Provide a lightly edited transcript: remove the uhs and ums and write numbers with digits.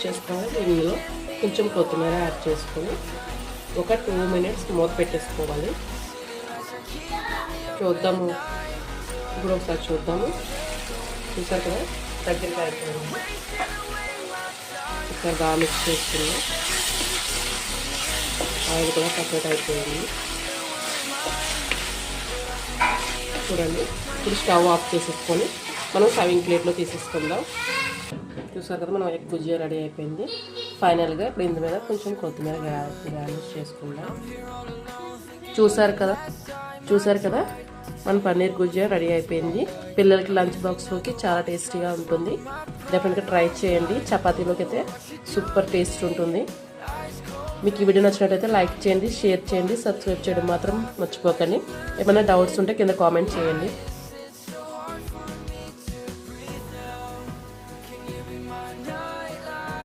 చేసుకోవాలి. ఇందులో కొంచెం కొత్తిమీర యాడ్ చేసుకొని ఒక 2 మినిట్స్ మూత పెట్టేసుకోవాలి. చూద్దాము, ఇప్పుడు ఒకసారి చూద్దాము. చూసారు కదా, దగ్గరికి అయిపోయింది. ఒకసారి బాగా మిక్స్ చేసుకున్నాం. ఆయిల్ కూడా సపరేట్ అయిపోయింది. చూడండి, ఇప్పుడు స్టవ్ ఆఫ్ చేసేసుకొని మనం సర్వింగ్ ప్లేట్లో తీసేసుకుందాం. చూసారు కదా, మనం ఎగ్ భుజియా రెడీ అయిపోయింది. ఫైనల్గా ఇప్పుడు ఇందు మీద కొంచెం కొత్తిమీర గార్నిష్ చేసుకుందాం. చూసారు కదా మన పన్నీర్ గుజియా రెడీ అయిపోయింది. పిల్లలకి లంచ్ బాక్స్లోకి చాలా టేస్టీగా ఉంటుంది. డెఫినెట్గా ట్రై చేయండి. చపాతీలోకి అయితే సూపర్ టేస్ట్ ఉంటుంది. మీకు ఈ వీడియో నచ్చినట్లయితే లైక్ చేయండి, షేర్ చేయండి, సబ్స్క్రైబ్ చేయడం మాత్రం మర్చిపోకండి. ఏమైనా డౌట్స్ ఉంటే కింద కామెంట్ చేయండి.